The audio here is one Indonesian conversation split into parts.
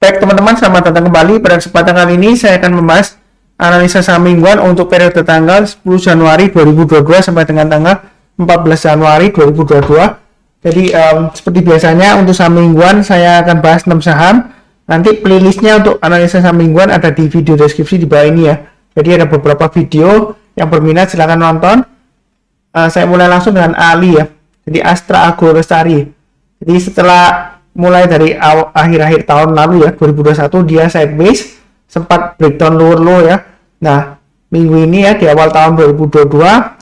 Baik teman-teman, selamat datang kembali. Pada kesempatan kali ini saya akan membahas analisa saham mingguan untuk periode tanggal 10 Januari 2022 sampai dengan tanggal 14 Januari 2022. Jadi seperti biasanya untuk saham mingguan saya akan bahas 6 saham. Nanti playlistnya untuk analisa saham mingguan ada di video deskripsi di bawah ini ya. Jadi ada beberapa video, yang berminat silahkan nonton. Saya mulai langsung dengan Ali ya. Jadi Astra Agro Lestari. Jadi setelah mulai dari akhir-akhir tahun lalu ya, 2021 dia sideways, sempat breakdown lower low ya. Nah, minggu ini ya di awal tahun 2022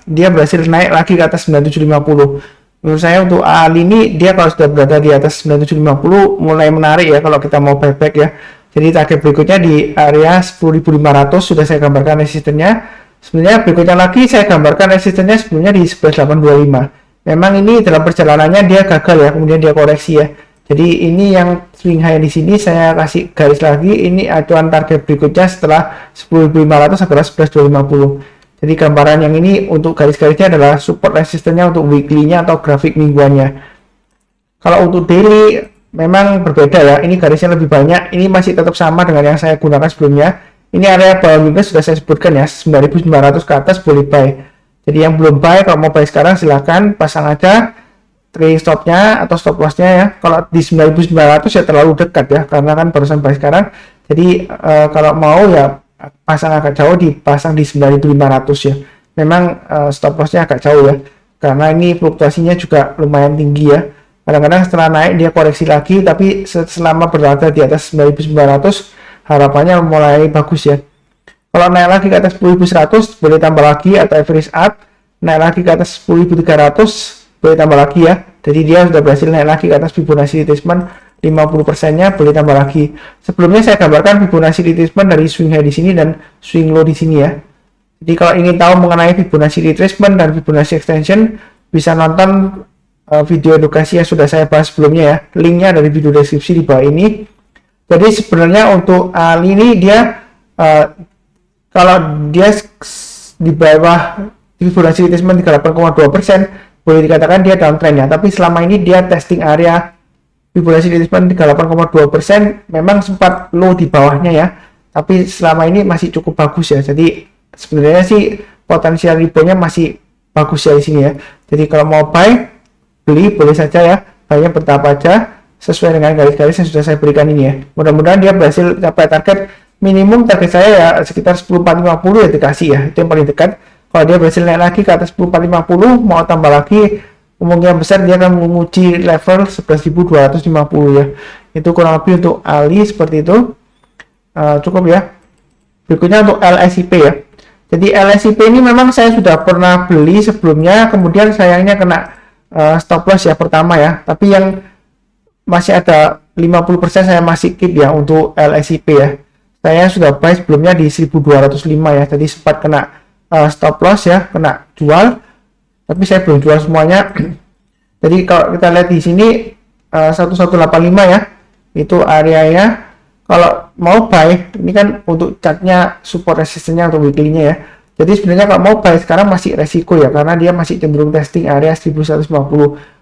dia berhasil naik lagi ke atas 9750. Menurut saya untuk Ali ini dia kalau sudah berada di atas 9750 mulai menarik ya kalau kita mau buyback ya. Jadi target berikutnya di area 10.500 sudah saya gambarkan resistennya. Sebenarnya berikutnya lagi saya gambarkan resistennya sebelumnya di 11.825. Memang ini dalam perjalanannya dia gagal ya, kemudian dia koreksi ya. Jadi ini yang swing high di sini saya kasih garis lagi. Ini acuan target berikutnya setelah 10.500 adalah 11.250. Jadi gambaran yang ini untuk garis-garisnya adalah support resistennya untuk weekly-nya atau grafik mingguannya. Kalau untuk daily memang berbeda ya. Ini garisnya lebih banyak. Ini masih tetap sama dengan yang saya gunakan sebelumnya. Ini area bawah weakness sudah saya sebutkan ya, 9.900 ke atas boleh buy. Jadi yang belum buy kalau mau buy sekarang silahkan pasang aja trailing stopnya atau stop lossnya ya. Kalau di 9.900 ya terlalu dekat ya, karena kan barusan buy sekarang. Jadi kalau mau ya pasang agak jauh, dipasang di 9.500 ya. Memang stop lossnya agak jauh ya, karena ini fluktuasinya juga lumayan tinggi ya. Kadang-kadang setelah naik dia koreksi lagi, tapi selama berada di atas 9.900 harapannya mulai bagus ya. Kalau naik lagi ke atas 10.100 boleh tambah lagi atau average up, naik lagi ke atas 10.300 boleh tambah lagi ya. Jadi dia sudah berhasil naik lagi ke atas Fibonacci retracement 50% nya, boleh tambah lagi. Sebelumnya saya gambarkan Fibonacci retracement dari swing high di sini dan swing low di sini ya. Jadi kalau ingin tahu mengenai Fibonacci retracement dan Fibonacci extension bisa nonton video edukasi yang sudah saya bahas sebelumnya ya. Linknya dari video deskripsi di bawah ini. Jadi sebenarnya untuk Ali ini dia kalau dia di bawah Fibonacci retracement 38,2%, boleh dikatakan dia downtrend ya. Tapi selama ini dia testing area Fibonacci retracement 38,2%, memang sempat low di bawahnya ya. Tapi selama ini masih cukup bagus ya. Jadi sebenarnya sih potensial reboundnya masih bagus ya di sini ya. Jadi kalau mau buy, beli boleh saja ya. Buy-nya bertahap aja sesuai dengan garis-garis yang sudah saya berikan ini ya. Mudah-mudahan dia berhasil capai target. Minimum target saya ya sekitar 10.450 ya dikasih ya. Itu yang paling dekat. Kalau dia berhasil naik lagi ke atas 10.450, mau tambah lagi, kemungkinan besar dia akan menguji level 11.250 ya. Itu kurang lebih untuk Ali seperti itu. Cukup ya. Berikutnya untuk LSIP ya. Jadi LSIP ini memang saya sudah pernah beli sebelumnya, kemudian sayangnya kena stop loss ya pertama ya. Tapi yang masih ada 50% saya masih keep ya untuk LSIP ya. Saya sudah buy sebelumnya di 1.205 ya. Jadi sempat kena stop loss ya, kena jual, tapi saya belum jual semuanya. Jadi kalau kita lihat di sini 1185 ya, itu areanya. Kalau mau buy, ini kan untuk chartnya support resistennya untuk weekly-nya ya. Jadi sebenarnya kalau mau buy sekarang masih resiko ya, karena dia masih cenderung testing area 1150.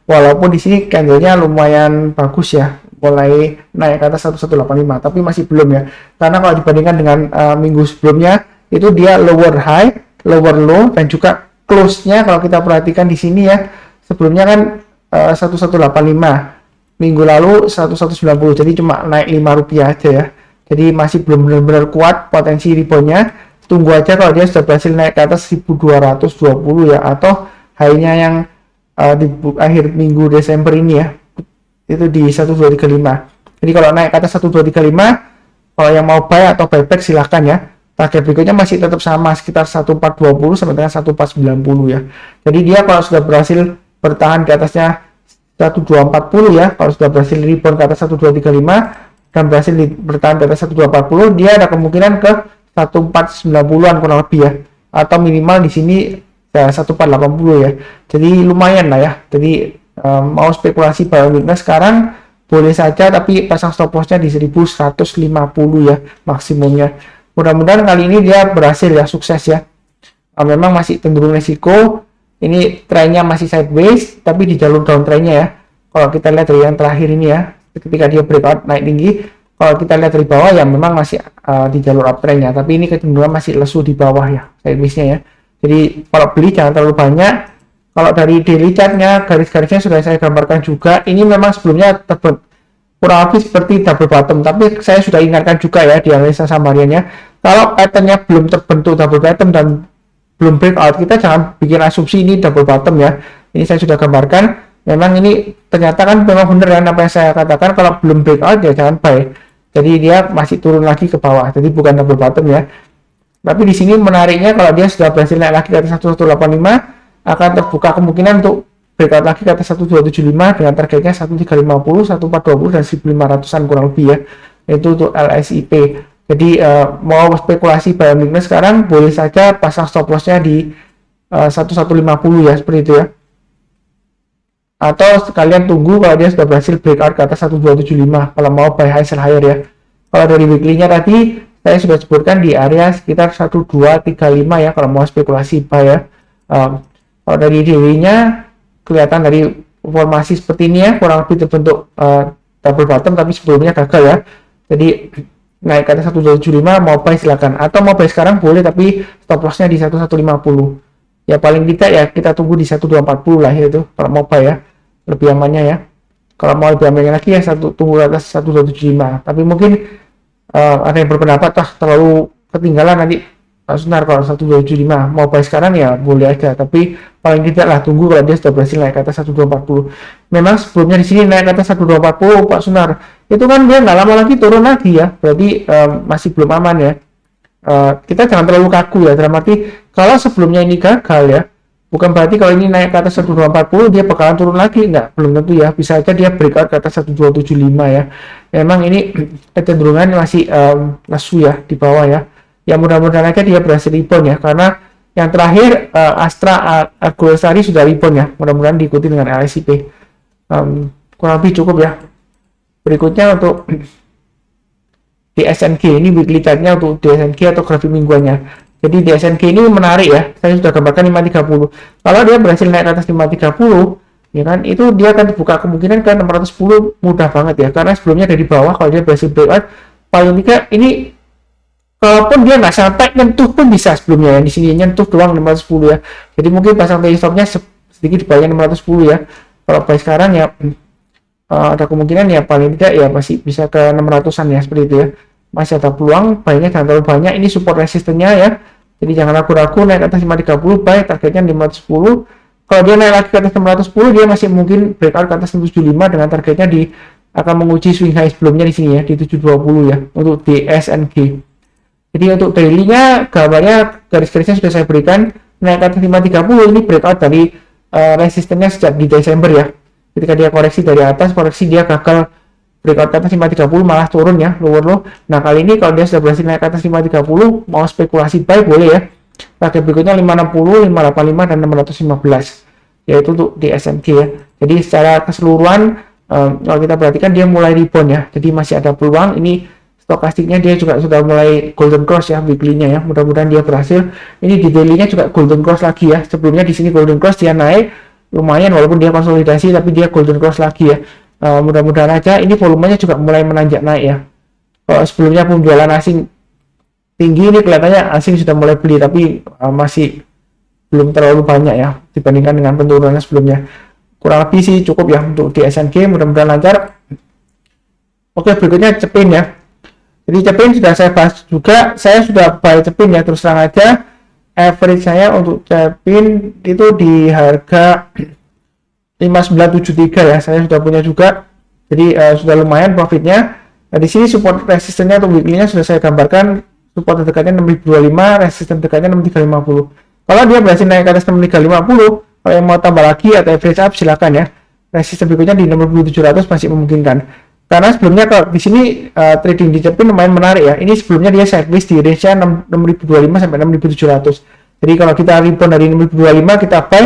Walaupun di sini candle-nya lumayan bagus ya, mulai naik ke atas 1185, tapi masih belum ya. Karena kalau dibandingkan dengan minggu sebelumnya, itu dia lower high, lower low, dan juga close-nya kalau kita perhatikan di sini ya. Sebelumnya kan 1185, minggu lalu 1190, jadi cuma naik Rp5 aja ya. Jadi masih belum benar-benar kuat potensi rebound-nya. Tunggu aja kalau dia sudah berhasil naik ke atas 1220 ya, atau high-nya yang di akhir minggu Desember ini ya, itu di 1235. Jadi kalau naik ke atas 1235, kalau yang mau buy atau buyback silahkan ya. Target berikutnya masih tetap sama, sekitar 1420 sampai dengan 1490 ya. Jadi dia kalau sudah berhasil bertahan di atasnya 1240 ya, kalau sudah berhasil rebound ke atas 1235 dan berhasil bertahan di atas 1240, dia ada kemungkinan ke 1490-an kurang lebih ya, atau minimal di sini ya 1480 ya. Jadi lumayan lah ya. Jadi mau spekulasi buy weakness sekarang boleh saja, tapi pasang stop lossnya di 1150 ya maksimumnya. Mudah-mudahan kali ini dia berhasil ya, sukses ya. Memang masih cenderung resiko. Ini trennya masih sideways, tapi di jalur downtrendnya ya. Kalau kita lihat dari yang terakhir ini ya, ketika dia breakout naik tinggi, Kalau kita lihat dari bawah ya memang masih di jalur uptrend ya, tapi ini kecenderungan masih lesu di bawah ya sideways-nya ya. Jadi kalau beli jangan terlalu banyak. Kalau dari daily chart-nya, garis-garisnya sudah saya gambarkan juga. Ini memang sebelumnya kurang lebih seperti double bottom, tapi saya sudah ingatkan juga ya di analisa saham hariannya, kalau pattern-nya belum terbentuk double bottom dan belum breakout, kita jangan bikin asumsi ini double bottom ya. Ini saya sudah gambarkan, memang ini ternyata kan memang benar kan apa yang saya katakan, kalau belum breakout ya jangan buy. Jadi dia masih turun lagi ke bawah, jadi bukan double bottom ya. Tapi di sini menariknya kalau dia sudah berhasil naik lagi ke atas 1185, akan terbuka kemungkinan untuk breakout lagi ke atas 1275 dengan targetnya 1350, 1420 dan 1500-an kurang lebih ya. Itu untuk LSIP. Jadi mau spekulasi buy on weakness sekarang boleh saja pasang stop loss-nya di 1150 ya, seperti itu ya. Atau sekalian tunggu kalau dia sudah berhasil breakout ke atas 1275 kalau mau buy high sell higher ya. Kalau dari weekly-nya tadi saya sudah sebutkan di area sekitar 1235 ya kalau mau spekulasi buy ya. Kalau dari daily-nya kelihatan dari formasi seperti ini ya, kurang lebih terbentuk double bottom tapi sebelumnya gagal ya. Jadi naik ke atas 1275 mau buy silakan, atau mau buy sekarang boleh tapi stop loss-nya di 1150. Ya paling tidak ya kita tunggu di 1240 lah ya, itu kalau mau buy ya, lebih amannya ya. Kalau mau lebih amannya lagi ya tunggu atas 1275. Tapi mungkin ada yang berpendapat terlalu ketinggalan nanti sebentar kalau 1275 mau buy sekarang ya boleh aja, tapi paling tidak lah tunggu kalau dia sudah berhasil naik ke atas 1240. Memang sebelumnya di sini naik ke atas 1240 Pak Sunar, itu kan dia nggak lama lagi turun lagi ya, berarti masih belum aman ya. Kita jangan terlalu kaku ya, dalam arti kalau sebelumnya ini gagal ya, bukan berarti kalau ini naik ke atas 1240 dia bakalan turun lagi, nggak, belum tentu ya, bisa aja dia breakout ke atas 1275 ya. Memang ini kecenderungan masih lesu ya di bawah ya. Ya mudah-mudahan aja dia berhasil rebound ya, karena yang terakhir Astra Agro Lestari sudah rebound ya, mudah-mudahan diikuti dengan LSIP. Kurang lebih cukup ya. Berikutnya untuk DSNG, ini weekly chart-nya untuk DSNG atau grafik mingguannya. Jadi DSNG ini menarik ya, saya sudah gambarkan 530. Kalau dia berhasil naik ke atas 530 ya kan, itu dia akan dibuka kemungkinan ke 610 mudah banget ya, karena sebelumnya dari bawah kalau dia berhasil breakout paling tidak ini kalaupun dia nggak sampai nyentuh pun bisa sebelumnya ya, di sini nyentuh doang 510 ya. Jadi mungkin pasang take stop-nya sedikit di bawahnya 610 ya. Kalau buy sekarang ya ada kemungkinan ya paling tidak ya masih bisa ke 600-an ya, seperti itu ya. Masih ada peluang, buy-nya jangan terlalu banyak, ini support resistennya ya. Jadi jangan ragu-ragu, naik ke atas 530 buy, targetnya 510. Kalau dia naik lagi ke atas 610 dia masih mungkin breakout ke atas 775 dengan targetnya akan menguji swing high sebelumnya di sini ya, di 720 ya untuk DSNG. Jadi untuk daily-nya gambarnya garis-garisnya sudah saya berikan, naik ke atas 530 ini breakout dari resistennya sejak di Desember ya. Ketika dia koreksi dari atas, koreksi dia gagal breakout ke atas 530 malah turun ya, lower low. Nah kali ini kalau dia sudah berhasil naik ke atas 530 mau spekulasi buy boleh ya. Target berikutnya 560, 585 dan 615 yaitu untuk DSNG ya. Jadi secara keseluruhan kalau kita perhatikan dia mulai rebound ya. Jadi masih ada peluang. Ini stokastiknya dia juga sudah mulai golden cross ya weekly-nya ya, mudah-mudahan dia berhasil. Ini di daily-nya juga golden cross lagi ya, sebelumnya di sini golden cross dia naik lumayan walaupun dia konsolidasi tapi dia golden cross lagi ya. Mudah-mudahan aja ini volumenya juga mulai menanjak naik ya. Kalau sebelumnya penjualan asing tinggi, ini kelihatannya asing sudah mulai beli tapi masih belum terlalu banyak ya dibandingkan dengan penurunannya sebelumnya. Kurang lebih sih cukup ya untuk di SNG, mudah-mudahan lancar. Oke, berikutnya Cepin ya. Jadi Cepin sudah saya bahas juga, saya sudah buy Cepin ya, terus terang aja average saya untuk Cepin itu di harga 5973 ya, saya sudah punya juga, jadi sudah lumayan profitnya. Nah di sini support resistennya atau weekly-nya sudah saya gambarkan, support terdekatnya 6025, resisten terdekatnya 6350. Kalau dia berhasil naik ke atas 6350, kalau yang mau tambah lagi atau average up silakan ya. Resisten berikutnya di 6700 masih memungkinkan. Karena sebelumnya kalau di sini trading di Cepin lumayan menarik ya. Ini sebelumnya dia sideways di range-nya 6025 sampai 6700. Jadi kalau kita rebound dari 6025 kita buy,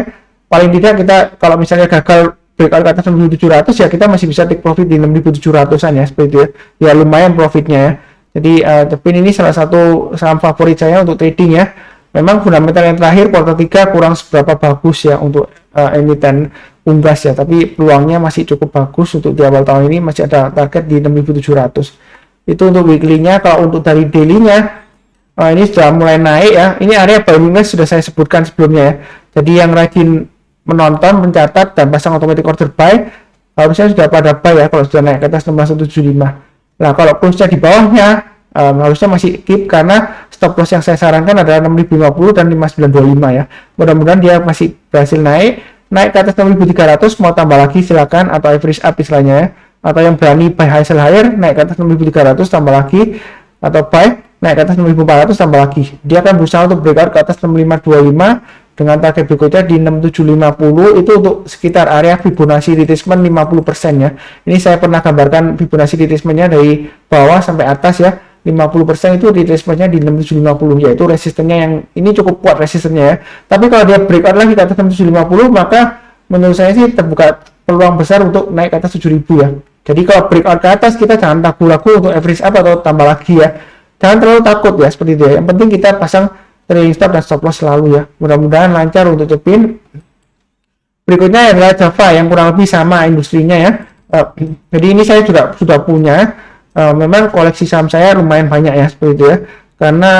paling tidak kita kalau misalnya gagal breakout ke atas 6700 ya kita masih bisa take profit di 6700-an ya, seperti itu ya. Ya lumayan profitnya ya. Jadi Cepin ini salah satu saham favorit saya untuk trading ya. Memang fundamental yang terakhir kuartal 3 kurang seberapa bagus ya untuk emiten unggas ya, tapi peluangnya masih cukup bagus untuk di awal tahun ini, masih ada target di 6700. Itu untuk weekly-nya. Kalau untuk dari daily-nya, ini sudah mulai naik ya. Ini area buying list sudah saya sebutkan sebelumnya ya. Jadi yang rajin menonton, mencatat, dan pasang automatic order buy, harusnya sudah pada buy ya kalau sudah naik ke atas 16175. Nah, kalau close-nya di bawahnya, harusnya masih keep, karena stop loss yang saya sarankan adalah 6050 dan 5925 ya. Mudah-mudahan dia masih berhasil naik ke atas 6300, mau tambah lagi silakan, atau average up istilahnya ya. Atau yang berani buy high sell higher, naik ke atas 6300 tambah lagi, atau buy naik ke atas 6400 tambah lagi. Dia akan berusaha untuk breakout ke atas 6525 dengan target berikutnya di 6750. Itu untuk sekitar area Fibonacci retracement 50% ya. Ini saya pernah gambarkan Fibonacci retracementnya dari bawah sampai atas ya. 50% itu retracementnya di 6750, yaitu resistennya yang ini cukup kuat resistennya ya. Tapi kalau dia breakout lagi ke atas 6750, maka menurut saya sih terbuka peluang besar untuk naik ke atas 7000 ya. Jadi kalau breakout ke atas, kita jangan ragu-ragu untuk average up atau tambah lagi ya. Jangan terlalu takut ya, seperti itu ya. Yang penting kita pasang trailing stop dan stop loss selalu ya. Mudah-mudahan lancar untuk cepin. Berikutnya adalah Java yang kurang lebih sama industrinya ya. Jadi ini saya juga sudah punya. Memang koleksi saham saya lumayan banyak ya, seperti itu ya. Karena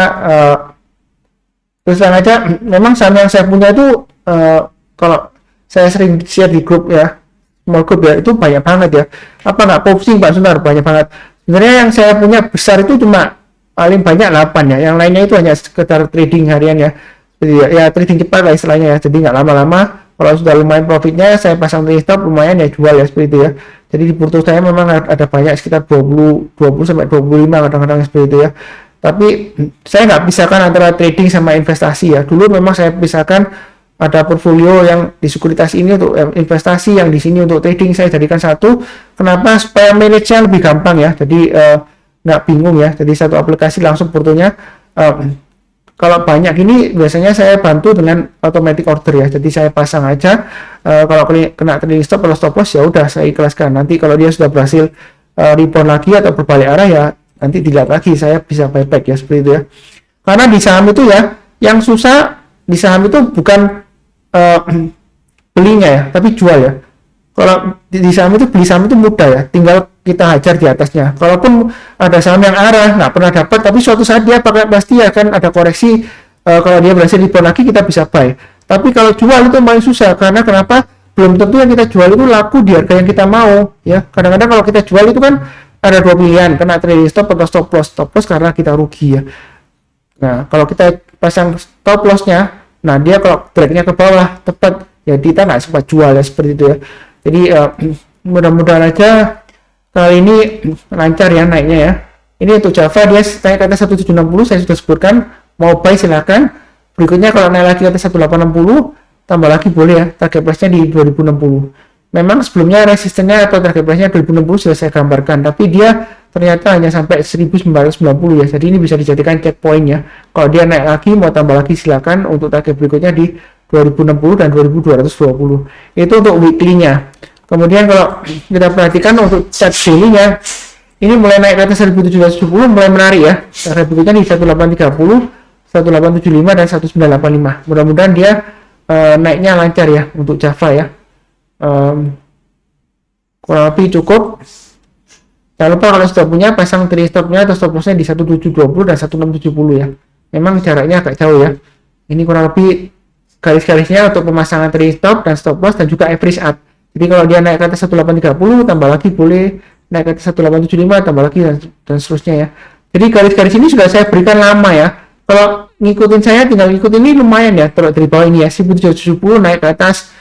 terus terang aja, memang saham yang saya punya itu kalau saya sering share di grup ya, small group ya, itu banyak banget ya. Apa nggak pusing Pak Sunar? Banyak banget. Sebenarnya yang saya punya besar itu cuma paling banyak 8 ya. Yang lainnya itu hanya sekedar trading harian ya. Jadi ya trading cepat lah istilahnya ya. Jadi nggak lama-lama. Kalau sudah lumayan profitnya, saya pasang trailing stop, lumayan ya jual ya, seperti itu ya. Jadi di porto saya memang ada banyak, sekitar 20 sampai 25 kadang-kadang seperti itu ya. Tapi saya nggak pisahkan antara trading sama investasi ya. Dulu memang saya pisahkan, ada portfolio yang di sekuritas ini untuk investasi, yang di sini untuk trading. Saya jadikan satu. Kenapa? Supaya manage-nya lebih gampang ya. Jadi nggak bingung ya. Jadi satu aplikasi langsung portonya. Kalau banyak ini biasanya saya bantu dengan automatic order ya. Jadi saya pasang aja. Kalau kena trailing stop atau stop loss ya udah saya ikhlaskan. Nanti kalau dia sudah berhasil rebound lagi atau berbalik arah ya nanti dilihat lagi, saya bisa buyback ya, seperti itu ya. Karena di saham itu ya, yang susah di saham itu bukan belinya ya, tapi jual ya. Kalau di saham itu, beli saham itu mudah ya, tinggal kita hajar di atasnya. Kalaupun ada saham yang arah nggak pernah dapat, tapi suatu saat dia pasti akan ada koreksi. Kalau dia berhasil rebound lagi, kita bisa buy. Tapi kalau jual itu paling susah, karena kenapa? Belum tentu yang kita jual itu laku di harga yang kita mau ya. Kadang-kadang kalau kita jual itu kan ada dua pilihan, kena trailing stop atau stop loss. Stop loss karena kita rugi ya. Nah, kalau kita pasang stop lossnya, nah dia kalau tracknya ke bawah tepat ya, kita nggak sempat jual ya, seperti itu ya. Jadi mudah-mudahan aja kali ini lancar ya naiknya ya. Ini untuk Java, dia naik ke atas 1760, saya sudah sebutkan. Mau buy silakan. Berikutnya kalau naik lagi ke atas 1860, tambah lagi boleh ya. Target price-nya di 2060. Memang sebelumnya resistennya atau target price-nya 2060 sudah saya gambarkan, tapi dia ternyata hanya sampai 1990 ya. Jadi ini bisa dijadikan checkpoint ya. Kalau dia naik lagi, mau tambah lagi silakan. Untuk target berikutnya di 2060 dan 2220. Itu untuk weekly-nya. Kemudian kalau kita perhatikan untuk chart daily-nya, ini mulai naik ke atas 1770, mulai menarik ya. Target berikutnya di 1830, 1875 dan 1985. Mudah-mudahan dia naiknya lancar ya untuk Java ya. Kurang lebih cukup. Jangan lupa kalau sudah punya, pasang trailing stop-nya atau stop loss-nya di 1720 dan 1670 ya. Memang jaraknya agak jauh ya. Ini kurang lebih garis-garisnya untuk pemasangan trailing stop dan stop loss dan juga average up. Jadi kalau dia naik ke atas 1830, tambah lagi boleh, naik ke atas 1875, tambah lagi dan seterusnya ya. Jadi garis-garis ini sudah saya berikan lama ya. Kalau ngikutin saya, tinggal ngikutin ini lumayan ya. Terus dari bawah ini ya, 1770 naik ke atas.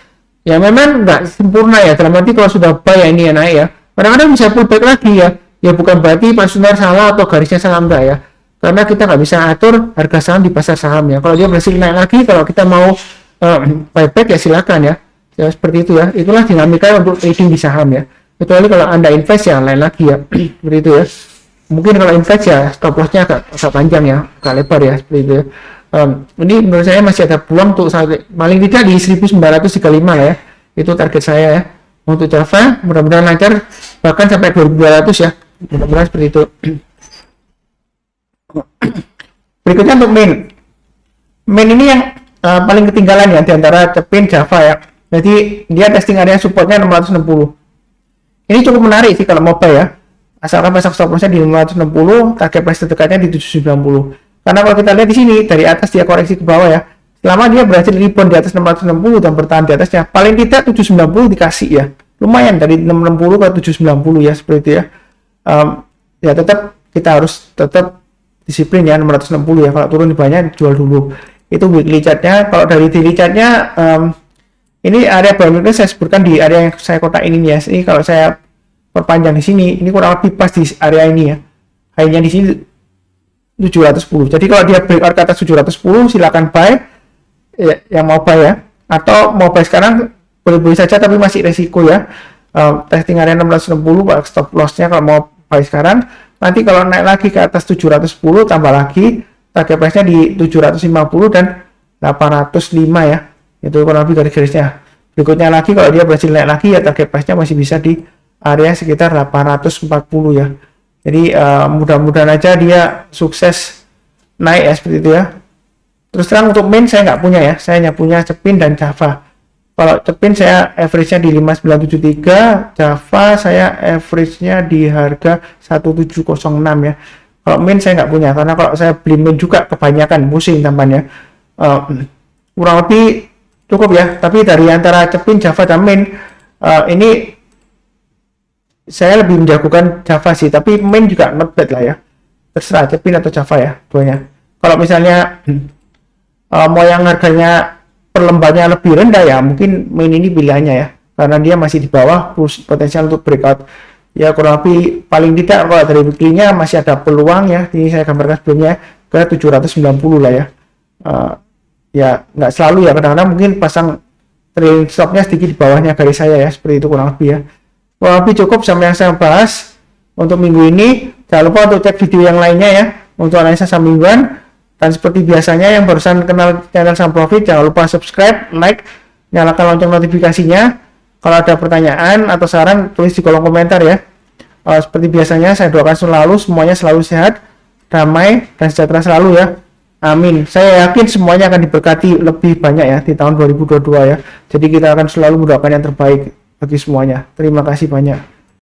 Ya memang nggak sempurna ya, dalam arti kalau sudah buy ya ini ya naik ya. Kadang-kadang bisa pullback lagi ya. Ya bukan berarti Pak Sunar salah atau garisnya salah, enggak ya. Karena kita nggak bisa atur harga saham di pasar saham ya. Kalau dia berhasil naik lagi, kalau kita mau buyback ya silakan ya. Ya seperti itu ya. Itulah dinamika untuk trading di saham ya. Kecuali kalau Anda invest ya lain lagi ya. Seperti itu ya. Mungkin kalau invest ya stop loss-nya agak panjang ya, agak lebar ya, seperti itu ya. Ini menurut saya masih ada peluang untuk paling tidak di 1935 lah ya. Itu target saya ya. Untuk Java mudah-mudahan lancar bahkan sampai 2200 ya. Mudah-mudahan seperti itu. Berikutnya untuk main ini yang paling ketinggalan ya di antara Cepin Java ya. Jadi dia testing area supportnya 660. Ini cukup menarik sih kalau mobile ya. asalkan pasang stop lossnya di 560, target price terdekatnya di 790. Karena kalau kita lihat di sini dari atas dia koreksi ke bawah ya, selama dia berhasil rebound di atas 660 dan bertahan di atasnya, paling tidak 790 dikasih ya, lumayan dari 660 ke 790 ya, seperti itu ya. Ya tetap kita harus tetap disiplin ya, 660 ya, kalau turun di banyak jual dulu. Itu weekly chartnya. Kalau dari daily chartnya, ini area bawah saya sebutkan di area yang saya kotak ini ya. Ini kalau saya perpanjang di sini, ini kurang lebih pas di area ini ya, hanya di sini 710. Jadi kalau dia breakout ke atas 710, silakan buy ya, yang mau buy ya, atau mau buy sekarang boleh-boleh saja, tapi masih resiko ya. Testing area 660 pak stop lossnya kalau mau buy sekarang. Nanti kalau naik lagi ke atas 710, tambah lagi target price nya di 750 dan 805 ya, itu kurang lebih garis-garisnya. Berikutnya lagi kalau dia berhasil naik lagi ya, target price nya masih bisa di area sekitar 840 ya. Jadi mudah-mudahan aja dia sukses naik ya, seperti itu ya. Terus terang untuk main saya nggak punya ya, saya hanya punya Cepin dan Java. Kalau Cepin saya average-nya di 5973, Java saya average-nya di harga 1706 ya. Kalau main saya nggak punya, karena kalau saya beli main juga kebanyakan pusing tampaknya. Kurang lebih cukup ya, tapi dari antara Cepin, Java, dan main ini saya lebih menjagokan Java sih, tapi main juga not bad lah ya. Terserah Cepin atau Java ya, duanya. Kalau misalnya mau yang harganya per lembarnya lebih rendah ya, mungkin main ini pilihannya ya, karena dia masih di bawah, plus potensial untuk breakout. Ya kurang lebih paling tidak kalau dari weekly-nya masih ada peluang ya. Ini saya gambarkan sebelumnya ke 790 lah ya. Ya nggak selalu ya, kadang-kadang mungkin pasang trailing stop-nya sedikit di bawahnya garis saya ya, seperti itu kurang lebih ya. Kurang lebih cukup sama yang saya bahas untuk minggu ini. Jangan lupa untuk cek video yang lainnya ya, untuk analisa saham mingguan. Dan seperti biasanya yang barusan kenal channel Saham Profit, jangan lupa subscribe, like, nyalakan lonceng notifikasinya. Kalau ada pertanyaan atau saran, tulis di kolom komentar ya. Seperti biasanya saya doakan selalu semuanya selalu sehat, damai, dan sejahtera selalu ya. Amin. Saya yakin semuanya akan diberkati lebih banyak ya di tahun 2022 ya. Jadi kita akan selalu mendoakan yang terbaik bagi semuanya. Terima kasih banyak.